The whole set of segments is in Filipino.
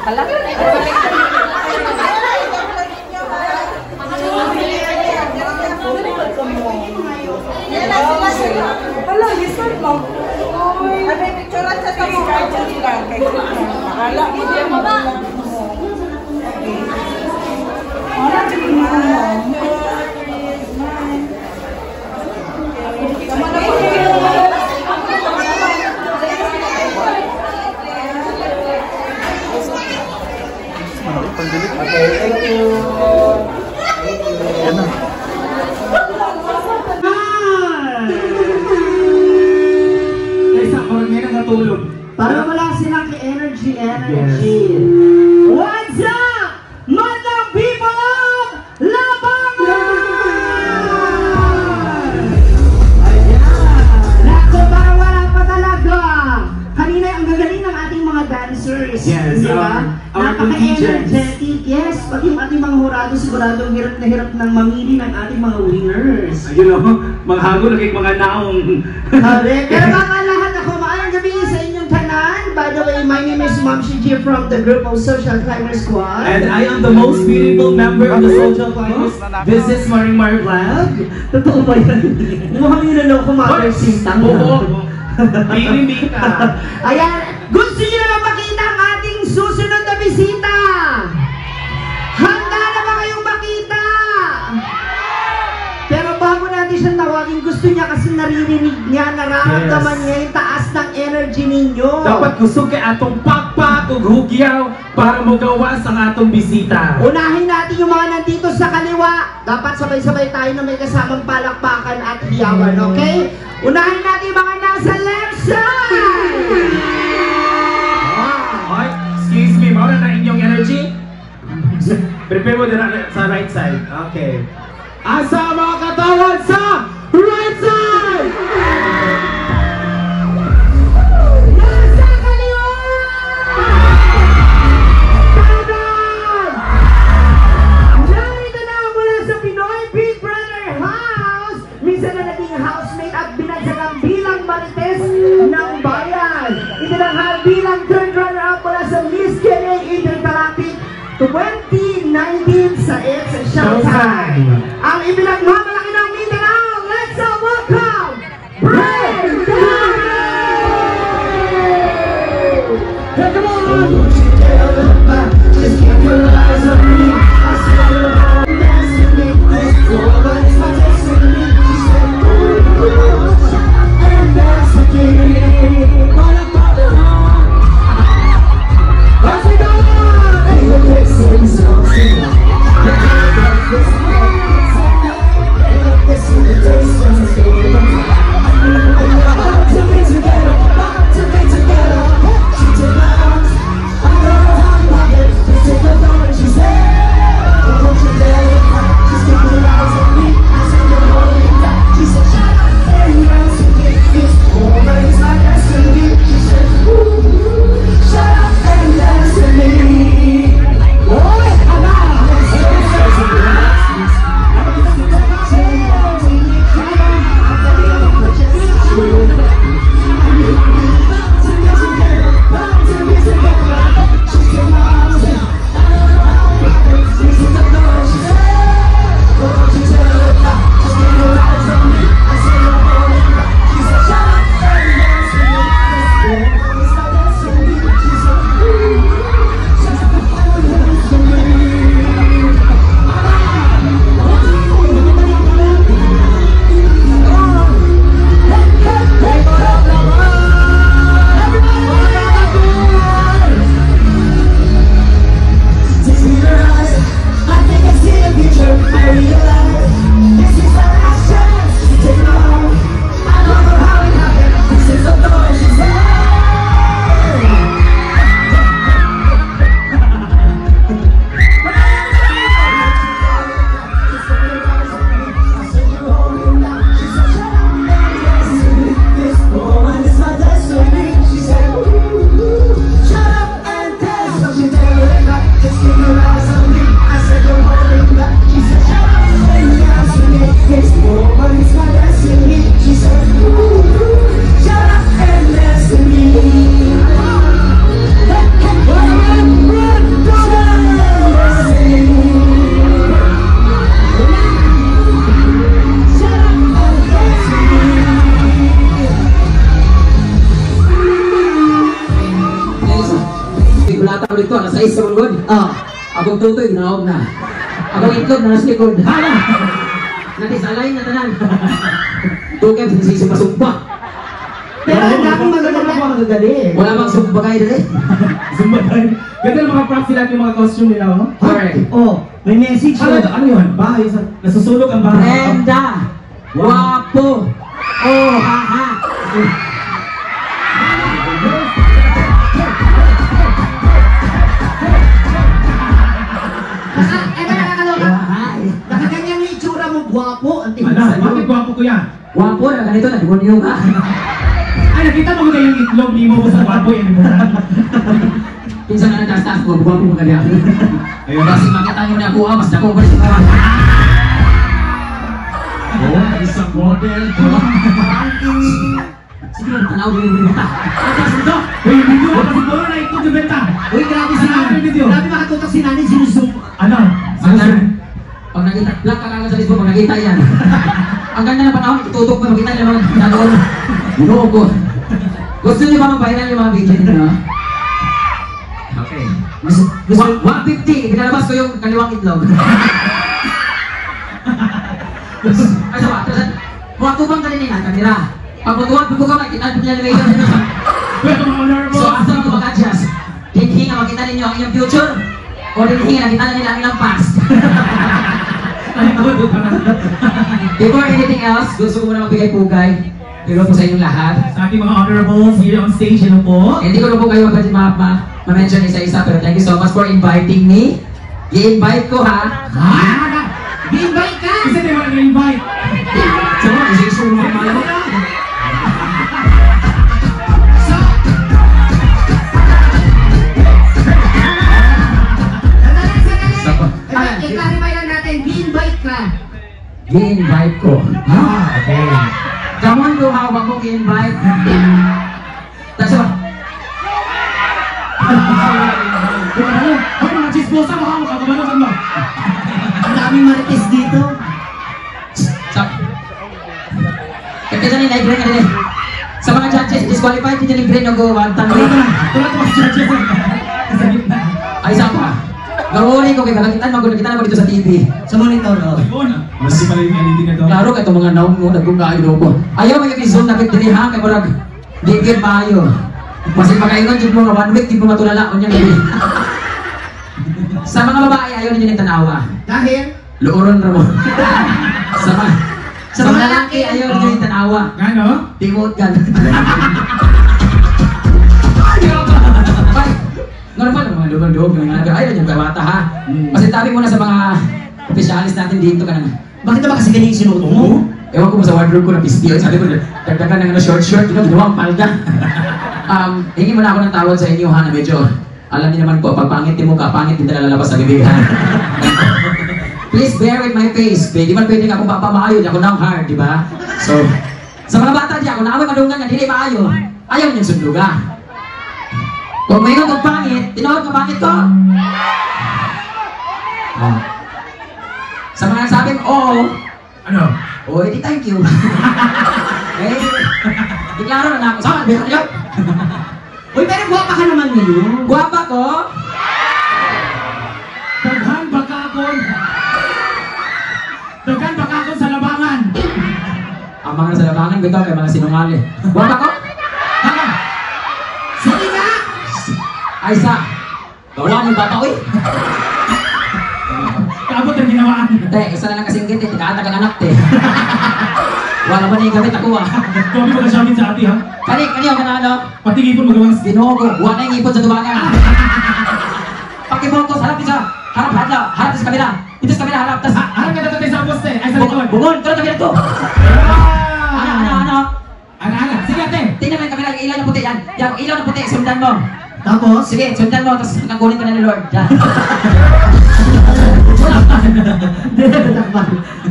Hala? Hala, listen mo. Ay, may picturean sa tamo. Nakala mo din mo ba? Wala, sige mo. Okay, thank you. Yan na. Kaysa ako rin nga natulog. Para wala silang energy. Yes. What's up, mga people of Labangan? Ayan. Naku, parang wala pa talaga. Kanina ang gagaling ng ating mga dancers. Yes, di ba? our Napaka-energetic. Yes, pati yung ating mga hurado siguradong hirap na hirap ng mamili ng ating mga winners. You know, mga hago naging mga naong. Pero mga lahat ako, maayong gabi sa inyong tanan. By the way, my name is Ma'am Shiji from the group of Social Climber Squad. And I am the most beautiful member of the Social Climbers. This is Marimar Vlog. Totoo ba yan? Mukhang yun na ako, Mother Sintang. Oo. Bilimik ka. Ayan, gusto niyo na makita ang ating susunod na bisita? Handa na ba kayong makita? Pero bago natin siya tawagin, gusto niya kasi naririnig niya, nararamdaman niya yung taas ng energy ninyo. Dapat gusto kay atong pakpak ug hugyaw para magawas ang atong bisita. Unahin natin yung mga nandito sa kaliwa. Dapat sabay-sabay tayo na may kasamang palakpakan at hiyawan, okay? Unahin natin yung mga nasa left side! Ay, excuse me, mauna na inyong energy? Prepare mo din sa right side. Okay. Asa mga katawan sa right side! Nasa kaliwa! Kanan! Narito na mula sa Pinoy Big Brother House! Minsan na naging housemate at binagsagang bilang marites ng bayan. Itinanghal bilang third runner-up mula sa Miss Kenya Intergalactic 2019 sa It's Showtime. Ang ibinagmamalaki ng Mindanao, let's all welcome Brave Danny! Hey, come on! Just keep your eyes on me. I swear you're all dancing me. This woman is my destiny. She said, ooh, and that's the game. Gonna follow on. Let's go! Hey, we're mixing something. Together, she took my arms. bata ko dito, nasa isa mong good. Oh. Akong tutoy, naog na. Akong itlog, nasa likod. Hala! Natisalay na tanan. Tukay, sumpa-sumpa. Pero ang dami magagaling. Wala bang sumpa kayo dali? Zumba tayo. Ganda ng mga props nila, yung mga costume nila, oh. Correct. Oh, may message Ano yun? Bahay, nasusulog ang bahay. Brenda! Guwapo! Oh, ha-ha! Nakaganyan yung itsura mo, guwapo. Ang tingin Ala, sa'yo. bakit gwapo ko yan? Guwapo na ganito, nag-demonyo ka. Ay, nakita mo na yung itlog ni mo sa gwapo yan. Pinsan na nagtaas-taas ko, guwapo mo kanya. Ayun. Kasi makita nyo na ako, mas dako ba siya ka? Oh, isang model to. Sige lang, tanaw mo yung bata. Atas ito! Uy, video ko kasi puro na itlog yung benta. Uy, grabe si Ano Nani. yung video? Grabe makatutok si Nani, sinusum. Ano? Pag nakita, black ka lang sa Facebook, pag nakita yan. Ang ganda ng panahon, itutok mo, makita nyo naman, nanoon. Ginoo ko. Gusto nyo ba mag-viral yung mga video nyo? Okay. Gusto 150, pinalabas ko yung kaliwang itlog. Ay, sawa, mga tubang ka din nga, kamera. Pag magtuwag, ka, makita nyo yung video nyo. Welcome, honorable! So, asa mga mag-adjust? Dinhi nga makita ninyo ang inyong future? O dinhi nga nakita nila ang ilang past? Before anything else, gusto ko muna magbigay-pugay. Hello po sa inyong lahat. Sa ating mga honorables here on stage, hello po. Hindi ko na po kayo ma-mention isa-isa, pero thank you so much for inviting me. I-invite ko ha. Invite ka! Kasi di ba nag-invite? So, isa-isa mo mga malo. So, sandali. I-clarify lang natin, invite ka. I-invite ko. Okay. Come on, lumawag ko i-invite. Tapos ba? Hoy, mga chismosa, baka mo kakabalo ka ba? Ang daming marites dito. Kaya nila i-green ka nila. Sa mga judges, disqualified din yung green o go, wag tanggol. Tulad mo si judges. Sa gitna. Ay, isa pa. Gawin ko kay kakakitan, nakita mo dito sa TV. Sa monitor, oh. Yun. Mas pala yung LED na to. Klaro ka itong mga naong mo, nagkungkain ko. Ayaw mo yung i-zoom na pagdili ha, kay murag, di good maayo. Kasi pagkainan, dito mo nga 1 week, di mo matulala ko niya gabi. Sa mga babae, ayaw ninyo ng tanawa. Dahil, Luuron mo. Sa mga lalaki, ayaw ninyo yung tanawa. Gano? Timot gan. Ay, normal ang mga lubang-lubang ng mga ayaw yung kawata ha. Kasi tabi mo na sa mga opisyalis natin dito ka na. bakit naman kasi ganyan yung sinuto mo? Ewan ko mo sa wardrobe ko na pispiyo. Sabi ko, dagdagan ng short shirt, ginawa ang palda. Hingi mo na ako ng tawad sa inyo ha, na medyo, alam niyo naman po, pag pangit din mo ka, pangit din talaga lalabas sa bibig ha. Please bear with my face, babe. Di ba pwedeng akong papamayo, di ako now hard, di ba? So, sa mga bata di ako, naaway madungan nga, hindi maayo. Ayaw niyang sunduga. Kung may kong pangit, tinood ka pangit ko. Sa mga nagsabing, oo, Ano? oh, edi thank you. Eh, deklaro na ako. Sama, beto niyo. Uy, pero guwapa ka naman ngayon. Guwapa ko. Daghan bakakon. Daghan bakakon sa labangan. Ang mga nasa labangan, bitaw kay mga sinungali. Guwapa ko. Sige nga! Ay sa. Gawa mo bata, uy. Kabot ang ginawaan. Te, isa na lang kasing git, tikaatag ang anak, te. Wala ba na yung gamit ako, ah. Kami mo na siya sa ati ha. Kaniyo ka na, ano? Patingin po magawang Ginoo ko, buwan na yung ipon sa tubangan. Pakibongkos, harap isa. Harap, harap sa kabila. Dito sa kabila, harap. Tas, Harap ka na tayo sa poste. Ay, sa likod. bungon, tara kabila to. Ano? Ana. Sige ate. Tingnan mo yung kabila, yung ilaw na puti, yan. Yung ilaw na puti, sundan mo. Tapos, Sige, sundan mo, tapos nagkunin ka na ni Lord. Yan.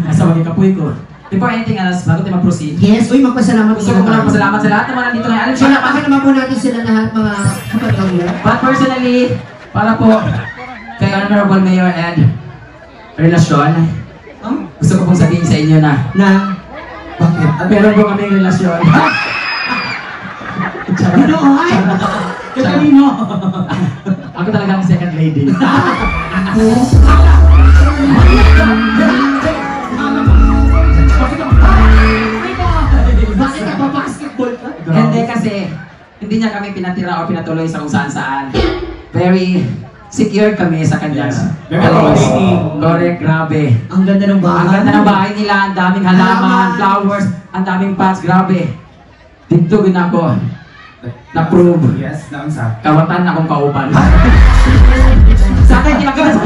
Nasa maging kapoy ko. Before anything else, bago tayo mag-proceed, yes, uy, magpasalamat gusto ko lang pasalamat sa lahat ng mga nandito ngayon. Alam siya na Palapakan naman po natin sila lahat, mga kapatid. But personally, para po kay Honorable Mayor Ed relasyon, gusto ko pong sabihin sa inyo na Bakit? meron po kami relasyon. Ano, ay? Kanino? Ako talaga ang second lady. Bakit ka ba basketball ka? Hindi kasi, hindi niya kami pinatira o pinatuloy sa kung saan-saan. Very secure kami sa kanya. Very accommodating. Correct, grabe. Ang ganda ng bahay. Ang ganda ng bahay nila, ang daming halaman, flowers, ang daming pots, grabe. Dito gin ako. Na-prove. Yes, naon sa. Kawatan akong kauban. Sa akin, kinagawa sa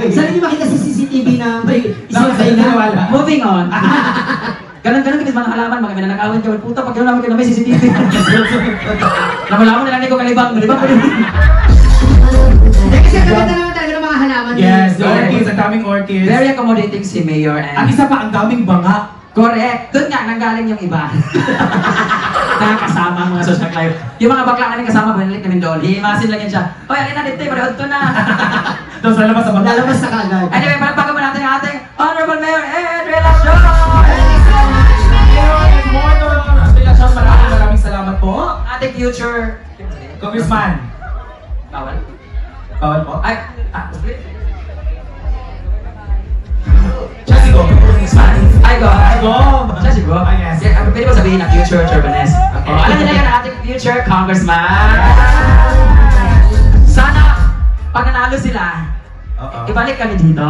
Saan niyo makita sa CCTV na may isang kayo na? Moving on. Ganun-ganun kami mga halaman, mga minanakawan ka. Puta, pag gano'n namin ka na may CCTV. Lamalaman na lang ko kalibang. Malibang ko rin. Kasi ang ganda naman talaga ng mga halaman. Yes, the orchids, ang daming orchids. Very accommodating si Mayor. Ang And isa pa, ang daming banga. correct. Doon nga, nanggaling yung iba. Nakakasama ang mga social life. Yung mga bakla na kasama, banilit namin doon. Himasin lang yan siya. Oy, alin na dito, marahod to na. Doon sa labas sa banga. Lalabas na kagad. Anyway, palagpagan mo natin ang ating Honorable Mayor Ed Relasyon! Maraming salamat po. Ating future... Congressman. Bawal? Bawal po. Ay, Siya si Go. Ay, go. Go. Siya si Go. Ah, yes. Yeah, pwede mo sabihin na future Turbanes. Okay. Alam niyo na yan ang ating future congressman. Sana, pag nanalo sila, ibalik kami dito.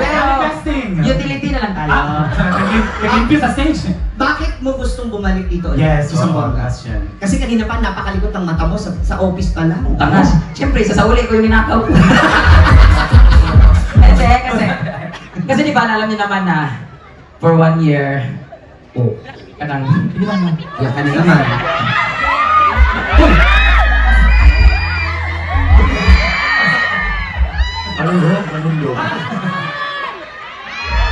Pero, Manifesting. utility na lang tayo. Nag-impute sa stage. Bakit mo gustong bumalik dito? Yes, Sa oo. Zamboanga? Kasi kanina pa napakalikot ang mata mo sa office pa lang. Tangas. Siyempre, sasauli ko yung ninakaw. Kasi di ba, alam niyo naman na for 1 year, kanang, di ba naman? Yeah, kanina naman. Malulog.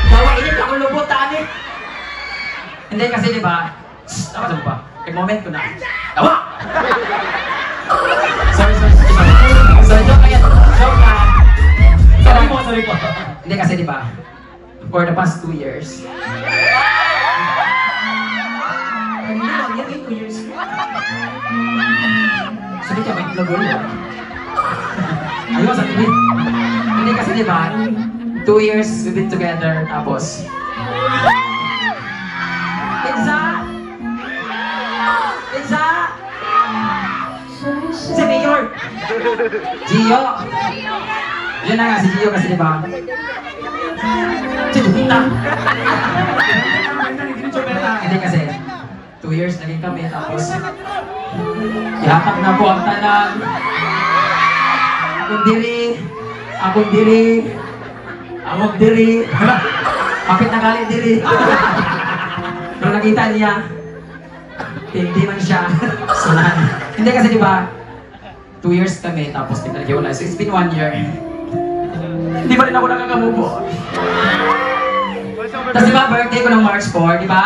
Bawa init ako lubot, tani. Hindi kasi di ba, tama sa ba? Moment ko na. Tawa! Sorry. So, joke lang yan. Joke lang. Sorry po. Hindi kasi di ba, for the past 2 years, sabi ka ba yung vlog ulit? Ayaw sa TV. Hindi kasi di ba, 2 years we've been together, tapos si Mayor! Gio! Yun na nga, si Gio kasi diba? Si Jupita! Hindi kasi, 2 years naging kami, tapos yakap na po ang tanan. Akong diri. Kapit na galit diri. Nung nakita niya, hindi man siya sunan. Hindi kasi diba, 2 years kami, tapos pinaghiwalay. So it's been 1 year. Hindi pa rin ako nakakamubo. Tapos diba, birthday ko ng March 4, diba?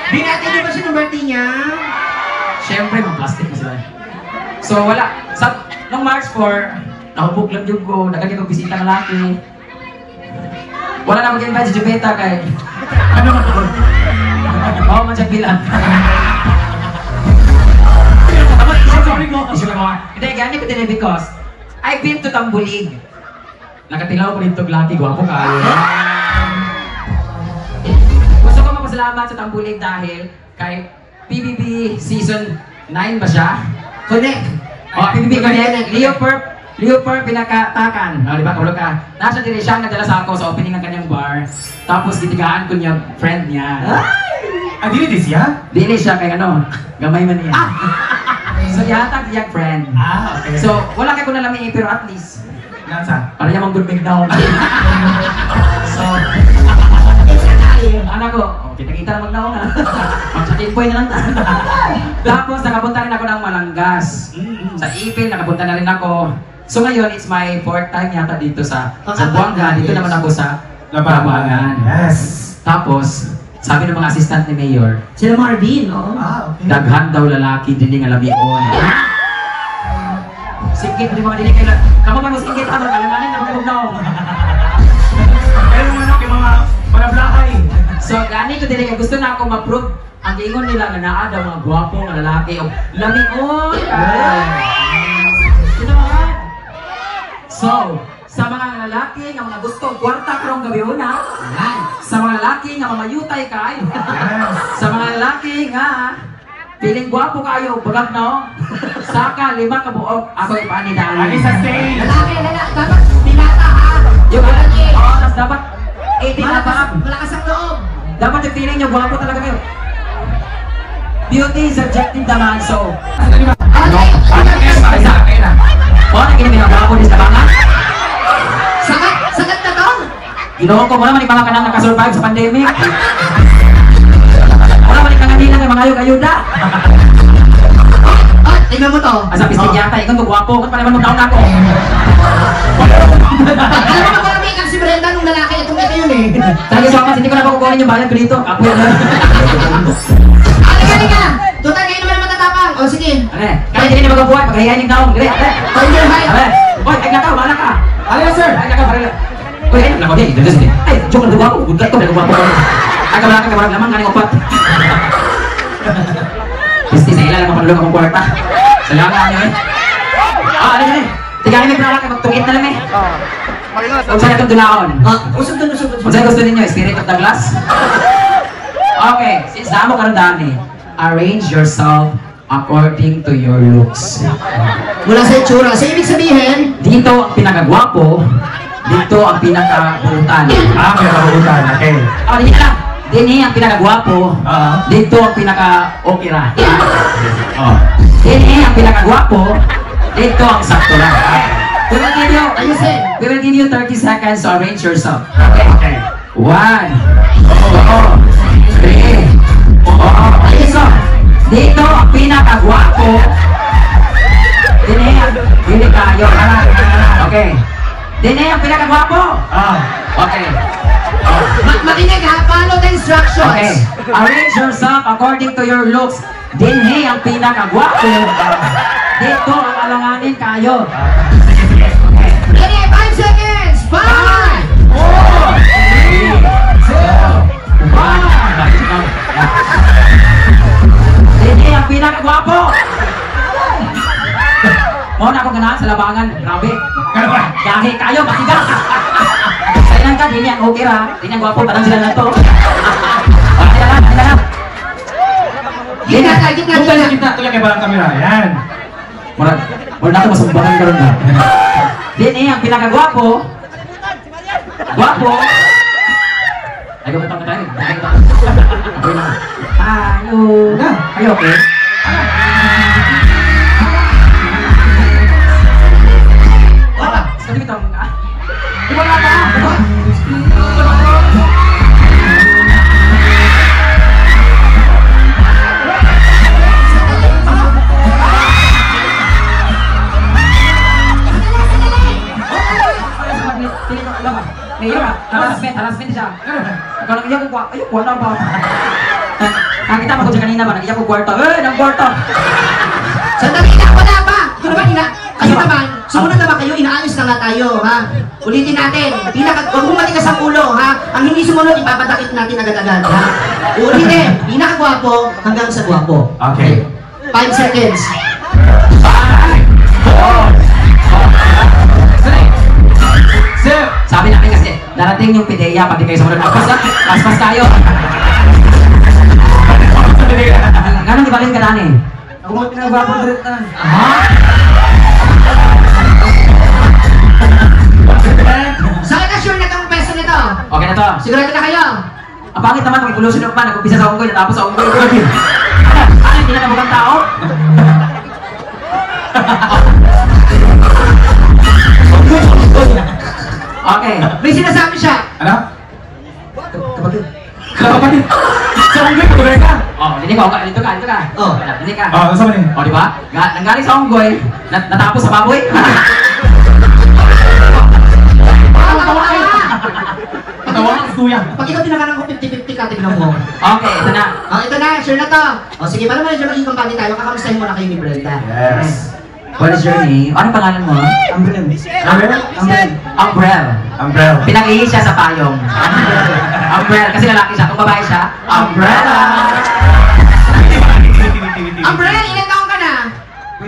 Binati niyo ba siya ng birthday niya? Siyempre, mga plastic na sila. So wala. Nung March 4, nahubog lang yung ko, nagkagin kong bisita ng laki. Wala na mag-invite si Jubeta kay... Ano man ako? Oo, mansyag bilang. Sorry mo. Hindi, ganyan ko din because I've been to Tambulig. Nakatilaw ko rin itong laki, gwapo kayo. Gusto ko magpasalamat sa Tambulig dahil kay PBB Season 9 ba siya? Connect. O, PBB Connect. Leo Perp pinakatakan. O, di ba? Kulog ka. Nasa dire siya, nagdala sa ako sa opening ng kanyang bar. Tapos, titigaan ko niya, friend niya. Ah, dili di siya? Dili siya kay ano, gamay man niya. So, yatag niya friend. Ah, okay. So, wala kay ko nalami pero at least, Nansa? para niya mag-good down. So, anak ko, kita-kita na mag-down na. Mag-check-point na lang ta. Tapos, nakapunta rin ako ng Malanggas. Sa Ipil, nakapunta na rin ako. So ngayon, it's my 4th time yata dito sa Zamboanga. Dito naman ako sa Labangan. Yes. Tapos, sabi ng mga assistant ni Mayor, Sila Marvin, oo. Ah, okay. daghan daw lalaki, dili nga labion. Singkit, di mga dili kayo. Kamu man mo singkit, ano, kalanganin na mag-ugnaw. Pero naman ako yung mga blakay. So, gani ko dili, gusto na ako ma-prove ang ingon nila nga naa daw mga gwapo nga lalaki o lamion. So, sa mga lalaki nga mga gustong kwarta karong gabi una, sa mga lalaki nga mamayutay kayo, sa mga lalaki nga piling gwapo kayo, bagag no, saka 5 ka buok, ako ipanidaan. Lagi sa stage. Lalaki, dapat pinata ha. Yung lalaki, tapos dapat 18 na pa. Malakas ang loob. Dapat yung feeling nyo, gwapo talaga kayo. Beauty is subjective naman, so... Okay. O, naging may gwapo din sa bangan. Sagat na to. Ginoon ko mo naman yung mga kanang nakasurvive sa pandemic. Wala man ikang kanila ng mga ayog-ayuda. Tingnan mo to. Asa pistig yata, ikon to gwapo. Kung pa naman magtaon ako. Alam mo marami kang si Brenda nung lalaki. Itong ito yun eh. Talaga so hindi ko na pakukunin yung bayan ko dito. Ako yan. Halika. Tutan, ngayon naman matatapang. O sige. Ano kahit hindi na magabuhay, paghahiyan yung taong. Gre, ate. Oy, ay nakaw, mana ka. Aliya, sir. Ay nakaw, parang. Uy, ay nakaw, di. Ay, joke lang gwapo. Gudgat ko, gwapo. Ay, kamarang lamang kaning upat. Pisti sa ila lang mapanulong akong kwarta. Salamat nyo eh. Ano yun eh. Tigani may pranala, magtungit na lang eh. Huwag sa'yo itong dunaon. Usog doon. Huwag sa'yo gusto ninyo, Spirit of Douglas. Okay, since damo ka rin daan eh, arrange yourself according to your looks. Mula sa itsura. So, ibig sabihin, Dito ang pinakagwapo, dito ang pinakabutan. May kabutan. Okay. Hindi lang. Dini ang pinakagwapo, dito ang pinaka-okira. Dini ang pinakagwapo, dito ang sakto lang. We will give you 30 seconds to arrange yourself. Okay? 1, 2, 3, 4. Okay, so, dito ang pinakagwapo, dini ang pinakayo. Okay. Dini ang pinakagwapo. Okay. makinig ha. Follow the instructions. Okay. Arrange yourself according to your looks. Dinhi ang pinakagwapo. Dito ang alanganin kayo. Ready? 5 seconds. 5, 4, 3, 2, 1. Dinhi ang pinakagwapo. Muna ako ganahan sa labangan. Grabe. Gahi kayo, matigas. Sailan ka, dinhi ang okira. Dinhi ang gwapo, parang sila na to. Okay na lang. Gitna. Kita tuloy kay barang kamera. Yan. Murag na ako masumbangan ka rin na. Dinhi ang pinakagwapo. Gwapo. Ay, gumutang ka tayo. Okay na. Hello. Are you okay? Wala. Sabi ko ito. Wala ka. Harassment siya. Kalau iya ko kwarto ba? Nakita mo ko dyan kanina ba? Nag-iya ko kwarto. Nang kwarto! Sandali na, wala pa. Ito naman, kayo naman, sumunod naman kayo, inaayos na nga tayo, ha? Ulitin natin, huwag mong matigas ang ulo, ha? Ang hindi sumunod, ipapadakit natin agad-agad, ha? Ulitin, pinakagwapo hanggang sa gwapo. Okay. 5 seconds. 5, 4, 3, 2, Sabi namin kasi, darating yung pideya, pati kayo sa mga paspas tayo. Ganun, di balin ka na eh. Ako mga pinagwapang direct na. Saan na sure na itong peso nito? Okay na to. Sigurado na kayo? Ang pangit naman, kung ipulusin pa, nag-umpisa sa unggoy, natapos sa unggoy. Ano, hindi na nabugang tao? Okay. May sinasabi siya. Ano? Kapatid. Kapatid. Sa unggoy, patuloy ka. Hindi ko, dito ka. Hindi ka. Nasa ba niya? Di ba? Nanggaling sa unggoy, natapos sa baboy. Patawa ka sa tuya. Pag ikaw tinakanan ko 50-50 ka, tignan mo. Okay, ito na. Ito na, sure na to. Sige, para manager maging kampanya tayo, kakamustahin muna kayo ni Brenda. Yes. What is your name? Anong pangalan mo? Umbrel. Umbrel. Umbrel. Pinag-ihi siya sa payong. Umbrel. Kasi lalaki siya. Kung babae siya, umbrella.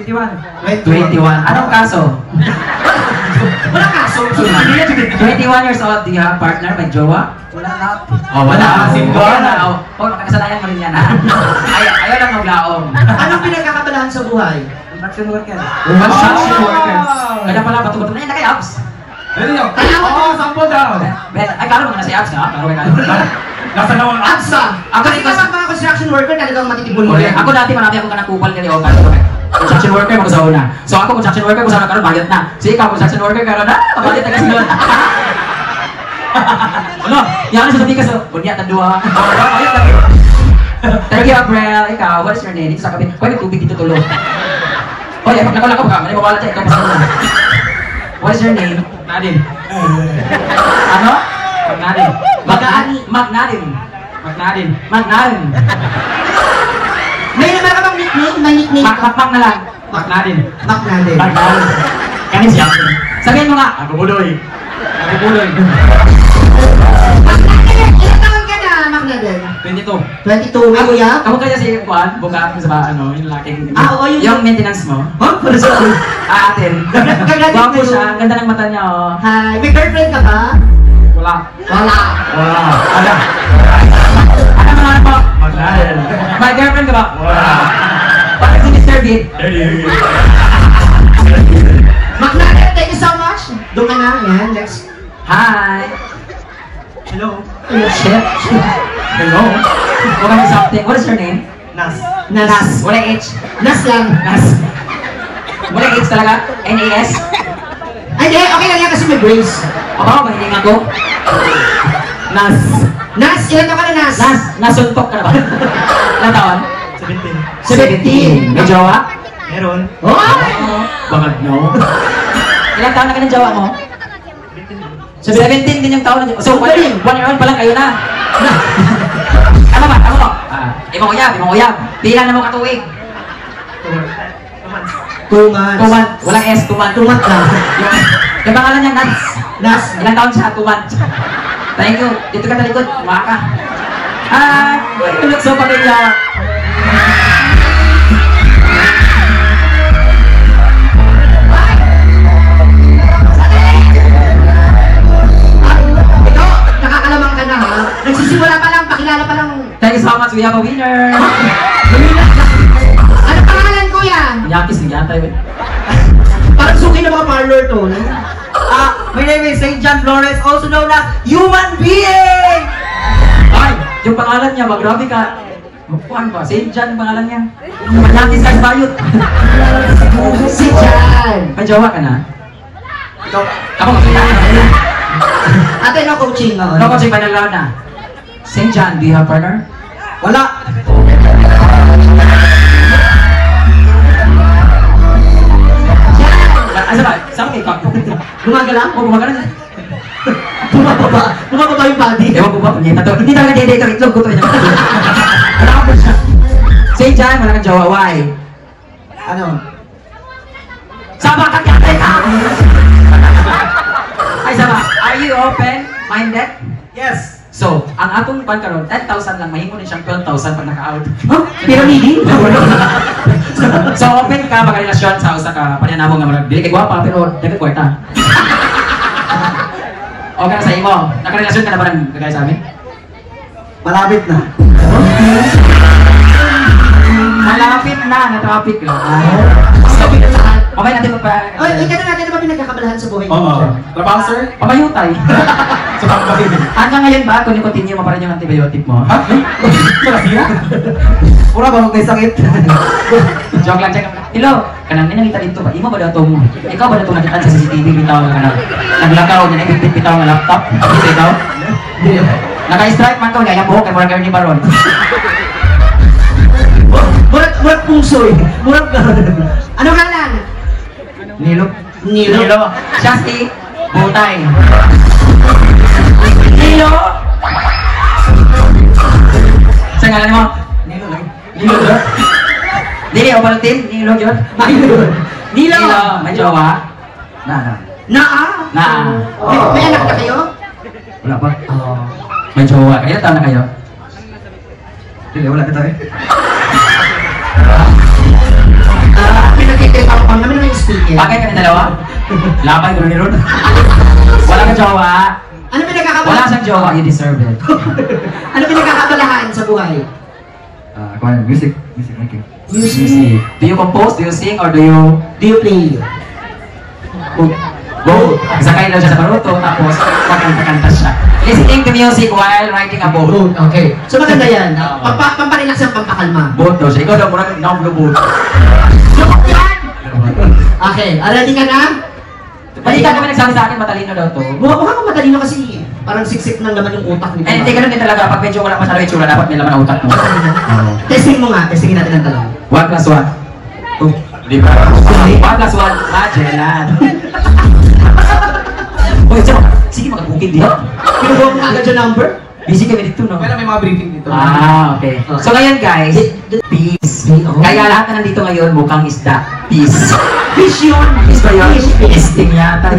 21. Anong kaso? Wala kaso. 21 years old, do you have partner? May jowa? Wala na. Oh, wala. Single. Wala. Oh, nakakasanayan mo rin yan, ha? Ayaw lang maglaom. Anong pinagkakabalahan sa buhay? Construction worker. Construction workers. Kaya pala, patungkol na yan, naka-abs. Dali nyo. Kaya- Oo, sample daw. Ay, karo mga nasa abs ka, pero kaya. Nasa nawang Abs ba? Ako Kasi rin kapag mga construction worker, talagang matitipon mo Okay. yan. Ako dati marami akong kanakupal kaya o kaya construction worker mo sa una. So ako construction worker ko sa karon bayad na. So ikaw construction worker karon na, bayad na kasi doon. Ano? Yan sa sabi ka so, bunya ta duha. Bayad na. Thank you, April. Ikaw, what is your name? Dito sa kabin. Pwede tubig dito tulo. Oh, yeah, nakalakaw ka. Mali mawala tayo. Ikaw pa sa What is your name? Nadine. Ano? Magnadin. Magnadin. Magnadin. Magnadin. May naman ka bang nickname? May nickname ka? Makmakmak na lang. Magnadin. Magnadin. Magnadin. Kanin siya. Sabihin mo nga. Ako budoy. Ako budoy. Magnadin, ilang taon ka na, Magnadin? 22. 22, may kuya? Kamu kaya si Juan, buka sa ba, ano, yung laking... Oo, yung- Yung maintenance mo. Huh? Para sa Atin. Congratulations. Gwapo siya. Ang ganda ng mata niya, oh. Hi, may girlfriend ka ba? Wala. Wala. Wala. Ano? Ano mga ano po? Magnadin. May girlfriend ka ba? Wala. Bakit si Mr. Beat? Magnadin, thank you so much. Doon ka na, yan, next. Hi. Hello. Shit. Hello. What is something? What is your name? Nas. Nas. Wala H. Nas lang. Nas. Wala H talaga? N-A-S? Ay, di, okay lang yan kasi may brace. Oo, mahiling ako. Nas. Nas, ilan taon ka na, Nas? Nas. Nasuntok ka na ba? Ilang taon? 17. 17. May jowa? Meron. Oh! Bakit no? Ilang taon na ka ng jowa mo? 17 din yung taon na jowa. So, 1 year old pa lang kayo na. Ano ba? Ano mo? Ibang uyab. Pila na mo katuwig. 2 months. 2 months. Walang S, 2 months. 2 months lang. Yung pangalan niya, Nats. Nas. Ilang taon siya? 2 months. Thank you. Dito ka sa likod. Maka ka. You look so familiar. Ikaw, nakakalamang ka na ha. Nagsisimula pa lang, pakilala pa lang. Thank you so much. We have a winner. Ano pangalan, kuya? Yakis, nagyatay. Parang suki ng mga parlor to. No? My name is St. John Flores, also known as Human Being! Ay, yung pangalan niya, grabe ka. Kuhan ba? St. John pangalan niya. Manyakis ka sa bayot. Si Jan. May jowa ka na? Ikaw. Ako makita na. Ate, no coaching nga. Ako kasi final round na. St. John, do you have partner? Wala. Asa ba? Saan kayo? Gumagala? O, gumagana. Bumababa yung body. Ewan ko ba? Punyeta to. Hindi talaga dede ito. Itlog ko to. Wala ka po siya. St. John, wala kang jowa. Why? Ano? Sama ka kaya ka! Ay, sama. Are you open-minded? Yes. So, ang atong pan karon 10,000 lang, mahimo ni siyang 12,000 pag naka-out. Huh? Pyramiding? So, open ka magrelasyon sa usa ka panyanabong nga marag dili kay gwapa pero dagat kwarta. Okay na sa imo. Nakarelasyon ka na ba ng kagaya sa amin? Malapit na. Malapit na topic lang. Sabi na lahat. Okay natin magpa... Ay, ika na natin ba pinagkakabalahan sa buhay mo? Oo. Trabaho, sir? Pamayutay. Sa pagbahay. Hanggang ngayon ba, kung i-continue mo pa rin yung antibiotic mo? Ha? Malasiya? Pura ba kung may sakit? Joke lang, joke lang. Hello, kanang ninangita dito ba? Imo ba daw itong... Ikaw ba daw itong nakita sa CCTV bitaw nga kanang... Naglakaw niya, nagpipit bitaw nga laptop? Ito ikaw? Naka-strike man ko, kaya buhok kay Murag ni Baron. Murag puso eh. Murag ano nga lang? Nilo. Nilo. Siya si Butay. Nilo! Sa ngalan mo? Nilo lang. Nilo. Dili, o palatin? Nilo yun? Nilo. May jowa? Na. Na. May anak na kayo? Wala pa? May jowa. Kaya taon na kayo? Hindi, wala ka tayo. Pinagkikita Sige. Bagay kami dalawa? Labay ko ni Ron. Wala kang jowa. Ano pinagkakabalahan? Wala siyang jowa, you deserve it. Ano pinagkakabalahan sa buhay? Music making. Music. Do you compose? Do you sing? Or do you... Do you play? Both. Sakay lang siya sa baruto, tapos kakanta siya. Listening to music while riding a boat. Okay. So maganda yan. Oo. Pamparelax ang pampakalma. Boat daw siya. Ikaw daw, murag boat. Okay. Ready ka na? Balikan kami nagsabi sa akin, matalino daw to. Mukha kang matalino kasi parang siksik ng laman yung utak nito. Eh, hindi ganun din talaga. Pag medyo wala masyado itsura, dapat may laman ang utak mo. Testing mo nga. Testingin natin ang talong. 1 plus 1. Oh, di ba? 1 plus 1. Magellan. Uy, sige mag-booking dito. Kinuha mo agad yung number? Busy kami dito, no? Pero may mga briefing dito. Okay. So ngayon guys, peace. Kaya lahat na nandito ngayon mukhang isda. Peace. Fish yun. Peace ba yun? Peacing yata.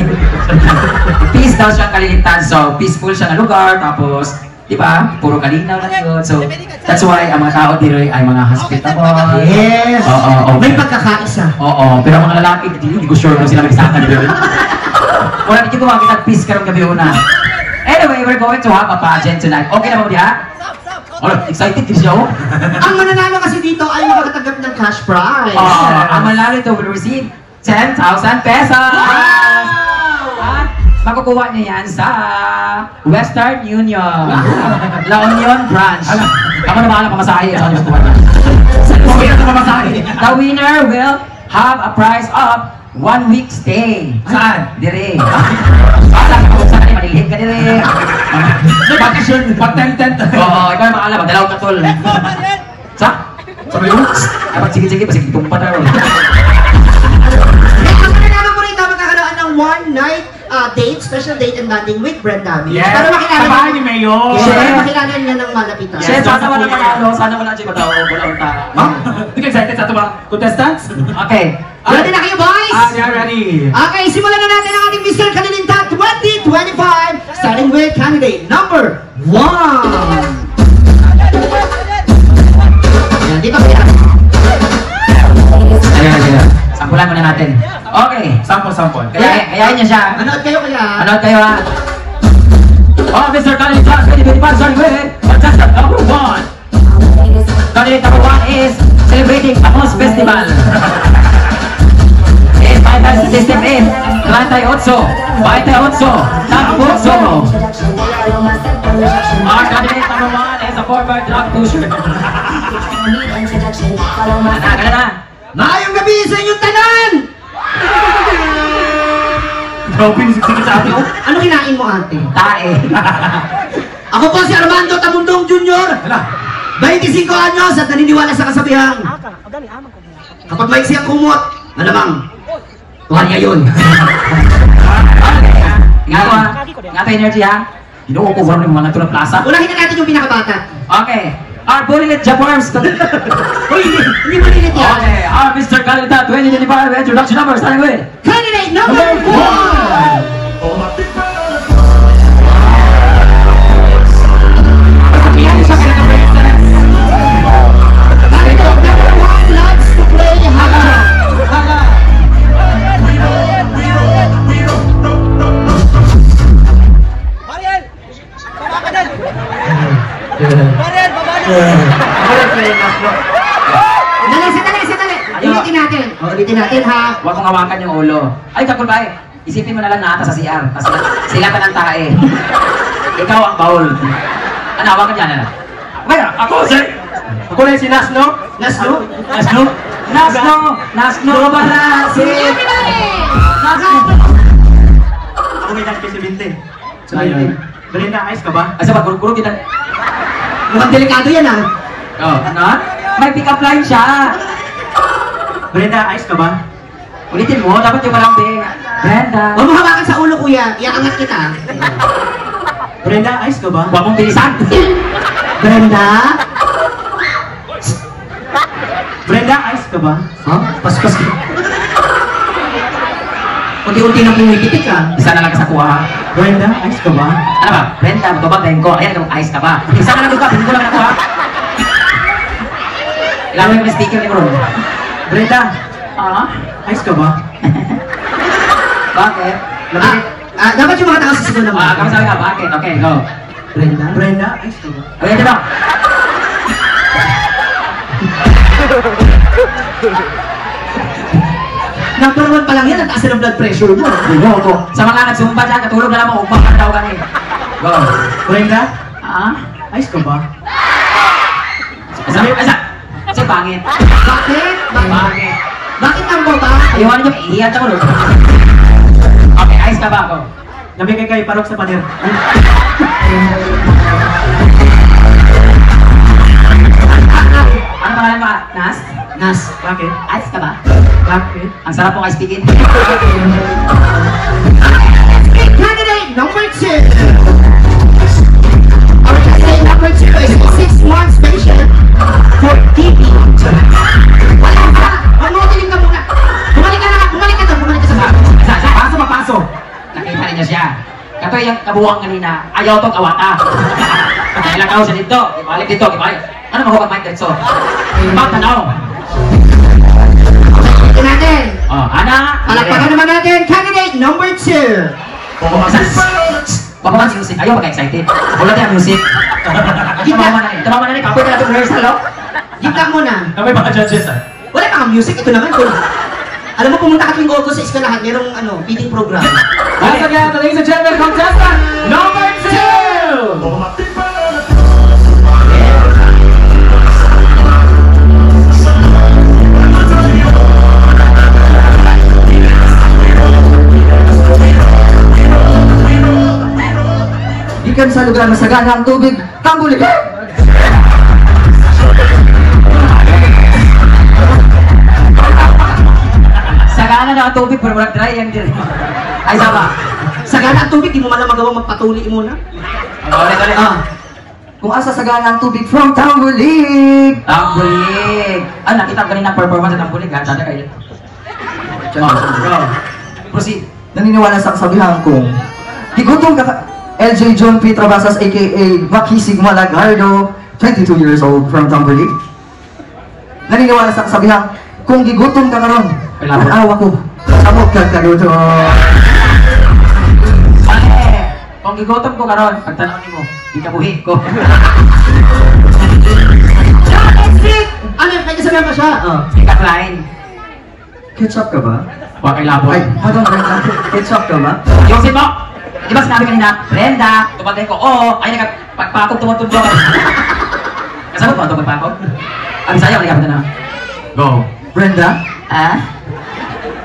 Peace daw siyang kalilitan. So, peaceful siya na lugar. Tapos, di ba? Puro kalinaw lang yun. So, that's why ang mga tao dito ay mga hospitable. Yes. Oo. May pagkakaisa. Oo. Pero mga lalaki, hindi ko sure kung sila mag-isakan dito. Wala dito gumamit ng peace karong gabi una. Anyway, we're going to have a pageant tonight. Okay na ba diha? Alright, excited din siya, oh. Ang mananalo kasi dito ay makakatanggap ng cash prize. Ang manalo ito will receive 10,000 pesos! At makukuha niya yan sa Western Union. La Union Branch. Ako na bahala pamasahe. Saan niyo kuha niya? The winner will have a prize of 1 week stay. Saan? Dire. Bahala ka kung saan manilhig ka dire. Bakasyon, patent. Oo, ikaw yung maalam. Dalaw ka tol. Sa? Sabi mo? Dapat sige-sige, pasig tumpa na ron. Ang mananalo mo rito magkakaroon ng one night date, special date and bonding with Brenda. Yes. Para makilala Sa bahay ni Mayor. Yes. Para makilala niya ng malapitan. Chef, sana wala manalo. Sana wala siya matao. Wala unta. Ma'am, hindi ka excited sa ito mga contestants? Okay. Ready na kayo, boys? Yeah, ready. Okay, simulan na natin ang ating Mr. Kalilintan 2025, starting with candidate number 1. Yan, dito kaya. Ayan. Sampulan muna natin. Okay. Sample. Kayain niya siya. Manood kayo kaya. Manood kayo ha. Oh, Mr. Candidate Class 2025, starting with contestant number 1. Candidate number 1 is celebrating Amos Festival. His vital system is 38. Tampuso. Our candidate number 1 is a former drug pusher. Gana na. Maayong gabi sa inyong tanan! Grabe, sige sa atin. Ano kinain mo, ate? Tae. Ako po si Armando Tamundong Jr. 25 anyos at naniniwala sa kasabihang. Kapag maiksi ang kumot, malamang. Tuhan niya yun. Nga ka energy ha. Ginoo ko ng mga tulad plaza. Unahin na natin yung pinakabata. Okay. Our Bulilit Japarms. Uy, hindi malilit yan. Okay. Our Mr. Kalita 2025 introduction number starting with Candidate number 1! Loves to play Haga. Sandali. Ulitin natin ha. Huwag mong hawakan yung ulo. Ay, kakulbay. Isipin mo na lang na ata sa CR. Kasi sila ka ng tae. Ikaw ang baul. Ano, hawakan dyan na. Well, ako sir. Ako na si Nasno. Nasno? Nasno pala si... Nasno. Ako may nasa si Binte. Ayun. Brenda, ayos ka ba? Ay, sa pagkuro kita. Mukhang delikado yan ha. Oh, ano? May pick-up line siya. Brenda, ayos ka ba? Ulitin mo, dapat yung malambing. Brenda. Huwag mo hawakan sa ulo kuya, iaangat kita. Brenda, ayos ka ba? Huwag mong bilisan. Brenda? Brenda, ayos ka ba? Ha? Paspas ka. Unti-unti nang pumipitik ka. Isa na lang sa kuha. Brenda, ayos ka ba? Ano ba? Brenda, magbabantayin ko. Ayan, ayos ka ba? Isa na lang ito, hindi ko lang nakuha. Ilang yung sticker ni Ron. Brenda, Ah? ayos ka ba? Bakit? Dapat yung mga taga-sisigaw naman. Kami sabi ka, bakit? Okay, go. Brenda? Brenda? Ay, sige. Okay, dito. Number 1 pa lang yan, ang taas na ng blood pressure mo. Go. Sa mga nagsumpa dyan, katulog na lang mo, ugpak ka daw kami. Go. Brenda? Ayos ka ba? Kasi pangit. Bakit? Bakit? Bakit ang baba? Ayawan nyo, iiyan ka mo. Okay, ayos ka ba ako? Nabigay kayo parok sa paner. Ano pangalan mo? Nas? Nas. Bakit? Ayos ka ba? Bakit? Ang sarap mong ice-pickin. Candidate number 2. Our candidate number 2 is a 6 months patient for TB. Wala ka! Mamotiling ka muna. Bumalik ka sa bago. Pasok. Nakita rin niya siya. Kato yung kabuwang kanina, ayaw tong awata. Nailagaw siya dito, ibalik dito. Ano magkakapag-minded so? Ibang tanaw. Ito natin. Ana. Palakpakan naman natin, candidate number 2. Baka man si music. Ayaw magka-excited. Wala tayo music. Tama na rin. Kapoy na natin rehearsal, no? Gitna muna. Kami mga judges Wala pa ang music, ito naman. Alam mo, pumunta ka tuwing August sa eskwelahan, merong feeding program. Once again, ladies and gentlemen, contestant number 2! Ikan sa lugar na sagana ang tubig, tambuli! Sagana na ang tubig, pero walang dry yan din. Ay, sama. Sagana ang tubig, di mo man lang magawa magpatuli muna. Ulit. Kung asa sagana ang tubig from Tambulig! Tambulig. Nakita ko kanina performance sa Tambulig. Sana kayo. Proceed. Naniniwala sa kasabihan kong higutom ka LJ John P. Trabasas aka Makisig Malagardo, 22 years old from Tambulig. Naniniwala sa kasabihan kung gigutom ka karon, ang awa ko, sabot ka kagutom. Kung gigutom ko karon, pagtanong mo, di ka buhi ko. Ano, may kasabihan pa siya? Pick-up line. Ketchup ka ba? Huwag kay labo. Ay, pardon, Brenda. Ketchup ka ba? Yosin mo! Di ba sinabi kanina, Brenda, tumatay ko, oo, ay nagpagpakog tumutundo. Kasabot mo ito pagpakog? Abi sa'yo, nagkapit na. Go. Brenda?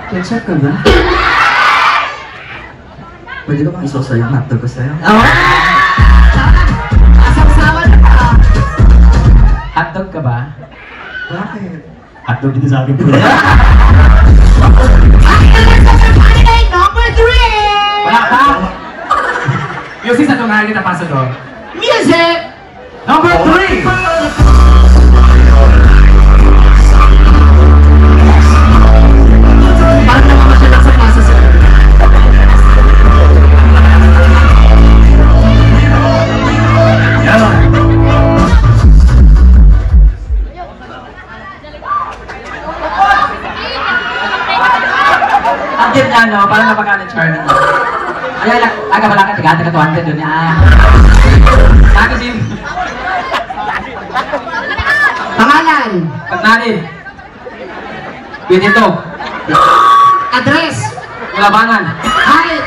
Ketchup ka ba? Pwede ko bang isosa yung hotdog ko sa'yo? Asang-sawan na ka. Hotdog ka ba? Bakit? Hotdog dito sa akin po. Candidate number 3. Wala ka? Yung sisa itong nakakita pasok doon. Music. Number 3! Parang naman siya lang sa masa sa Ang cute na, no? Parang napagkanin Charlie. Ay, aga pala ka, tiga-tiga 200 doon. Ako si... pangalan. Pagnanin. Pwede ito. Address. Labanan. Hi.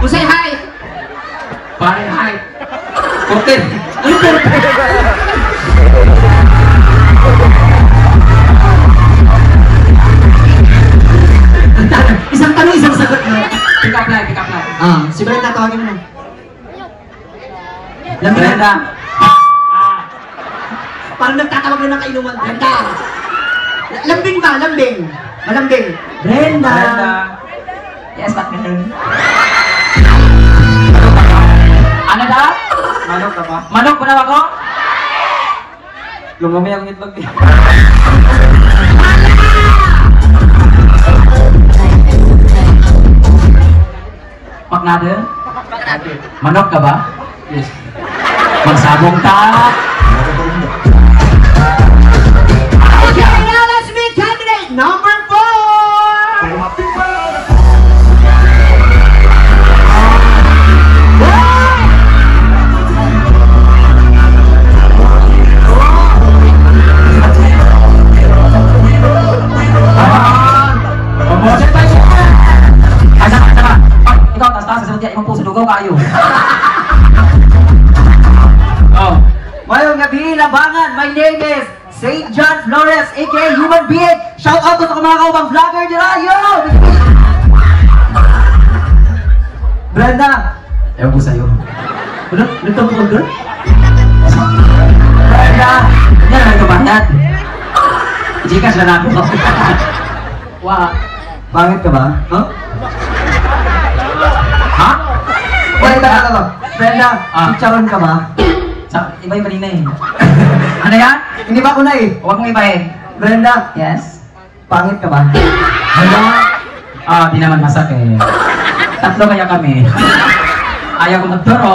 Usay hi. Pare, hi. Kurtin. Isang tanong, isang sagot na. Pick up line, pick up line. Si Brenda, tawagin mo. Brenda. Parang nagtatawag na ng kainuman. Brenda. Lambing ba? Lambing. Malambing. Brenda. Brenda. Yes, partner. Ano daw? Manok ka ba? Manok ba daw ako? Lumami ang itlog eh. Paknade? Manok ka ba? Yes. Magsabong ka. Okay, now let's meet candidate number 4. my name is St. John Flores, aka Human Being. Shout out to sa mga kaubang vlogger nila. Yo! Brenda! Ewan ko sa'yo. Ano? Nagtawag ko doon? Brenda! Yan lang ito bandat. Gcash lang ako. Wow. Pangit ka ba? Huh? Ha? Brenda, Brenda, chicharon ka ba? Iba yung kanina eh. Ano yan? Hindi ba ko na eh? Huwag mong ibahin. Brenda, Yes? pangit ka ba? Hala? Di naman masak eh. Tatlo kaya kami. Ayaw ko magturo.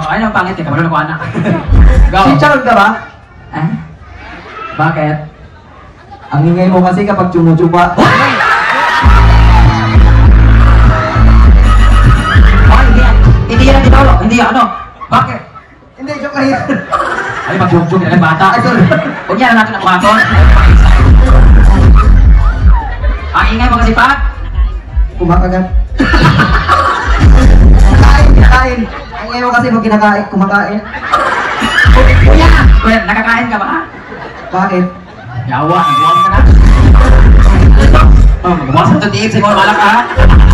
Ayun ang pangit eh. Kamarunong ko anak. Go. Chicharon ka ba? Eh? Bakit? Ang ingay mo kasi kapag tsumuchupa. Hindi yan ang tinolo. Hindi yan ano. Bakit? Hindi, joke lang yun. Ay, mag-joke-joke na lang bata. Ay, sorry. Huwag niya na natin ang mukha ko. Ang ingay mo kasi pa. Kumakagat. Kinakain. Ang ingay mo kasi pag kinakain, kumakain. Kuya! Kuya, nakakain ka ba? Bakit? Yawa, nagbuwang ka na. Magbuwang sa tutiip, siguro malak ka.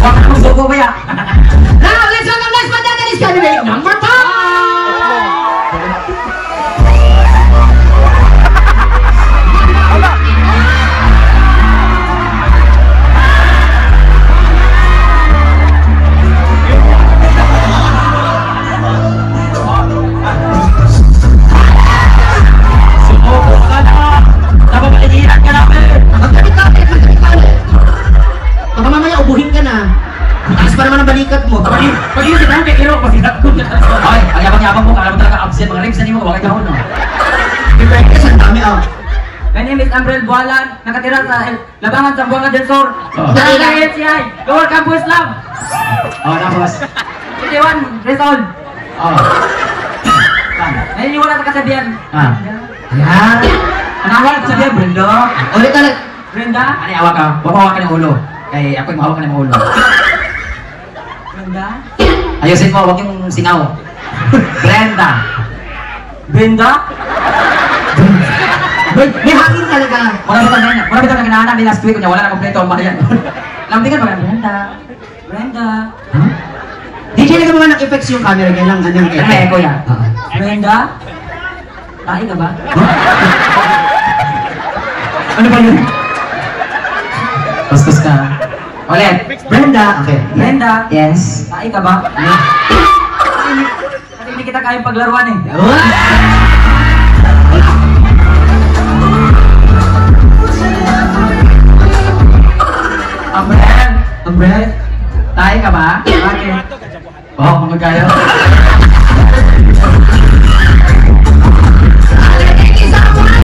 Huwag ka kong suko ba ya? Now, let's welcome next man that is candidate number 5! Sumuko ka na! Napapaligiran ka namin! Magkabit ka ulit! Baka mamaya ubuhin ka na. Taas pa naman ang balikat mo. Pag yun sinahan kay Iro, masinap ko na. Ay, ang yabang-yabang mo, kala mo talaga absent. Mga ribs na mo, wakay kahon no? Depende sa dami ah. My name is Ambrel Bualan, nakatira sa Labangan, Zamboanga del Sur. Dahil LCI, Lower Campus Lab. Tapos. 51 years old. Naniniwala sa kasabihan. Yan. Anawal ka sabihan, Brenda. Ulit ulit. Brenda? Ano, awak ka? Huwag mawak ka ng ulo. Kaya ako yung mahawak ka ng ulo. Brenda? Ayusin mo, huwag yung singaw. Brenda. Brenda? May hangin talaga. Mula bitaw na kinaanak ni last week, kunya wala na kompleto ang bayan. Lamtingan ba? Brenda. Brenda? DJ na gumawa ng effects yung camera, ganyan lang ganyan. Ano may echo yan? Brenda? Tahi ka ba? Ano ba yun? Bastos ka. Ulit. Brenda. Okay. Brenda? Yes. Tahi ka ba? Kasi hindi kita kayang paglaruan eh. Ambrel. Ambrel? Tayo ka ba? Bakit? Oo, magkaya.